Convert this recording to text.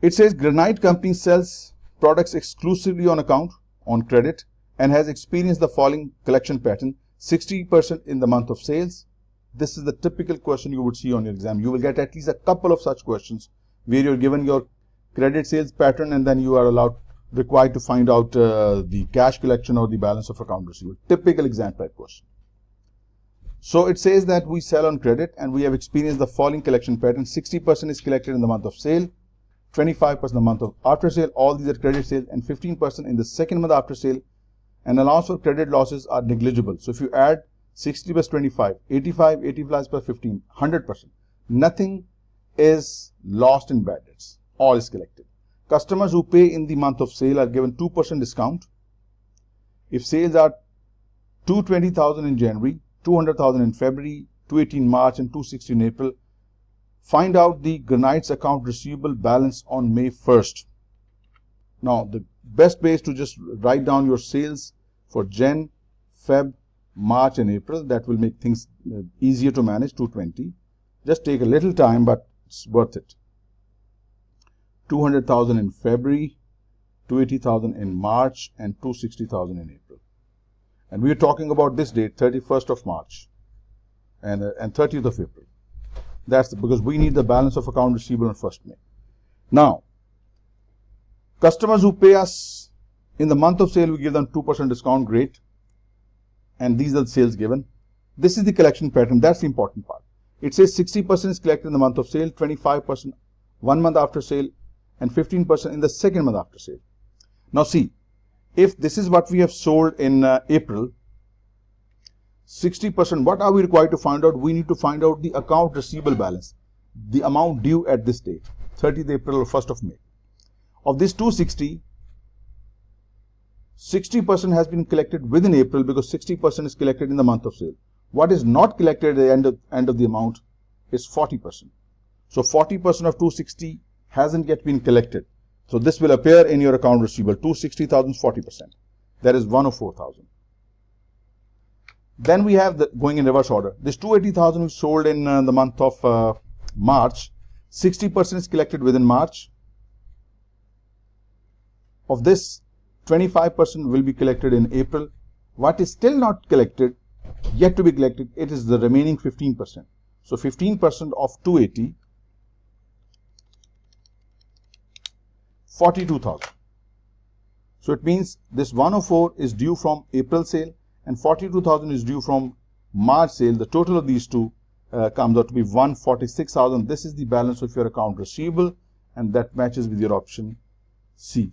It says Granite Company sells products exclusively on account, on credit, and has experienced the following collection pattern: 60% in the month of sales. This is the typical question you would see on your exam. You will get at least a couple of such questions where you're given your credit sales pattern and then you are required to find out the cash collection or the balance of account receivable. Typical exam type question. So it says that we sell on credit and we have experienced the following collection pattern: 60% is collected in the month of sale, 25% in the month of after sale, all these are credit sales, and 15% in the second month after sale, and allowance for credit losses are negligible. So if you add 60 plus 25, 85, 85 plus 15, 100%. Nothing is lost in bad debts. All is collected. Customers who pay in the month of sale are given 2% discount. If sales are 220,000 in January, 200,000 in February, 280 in March, and 260 in April, find out the Granite's account receivable balance on May 1st. Now, the best way is to just write down your sales for Jan, Feb, March, and April. That will make things easier to manage. 220. Just take a little time, but it's worth it. 200,000 in February, 280,000 in March, and 260,000 in April. And we are talking about this date, 31st of March and 30th of April. That's because we need the balance of account receivable on 1st May. Now, customers who pay us in the month of sale, we give them 2% discount, great. And these are the sales given. This is the collection pattern. That's the important part. It says 60% is collected in the month of sale, 25% 1 month after sale, and 15% in the second month after sale. Now see, if this is what we have sold in April, 60%, what are we required to find out? We need to find out the account receivable balance, the amount due at this date, 30th April or 1st of May. Of this 260, 60% has been collected within April because 60% is collected in the month of sale. What is not collected at the end of the amount is 40%. So 40% of 260 hasn't yet been collected. So this will appear in your account receivable. 260,000 is 40%. That is 104,000. Then we have going in reverse order. This 280,000 we sold in the month of March. 60% is collected within March. Of this, 25% will be collected in April. What is still not collected, yet to be collected, it is the remaining 15%. So 15% of 280, 42,000. So it means this 104 is due from April sale and 42,000 is due from March sale. The total of these two comes out to be 146,000. This is the balance of your account receivable, and that matches with your option C.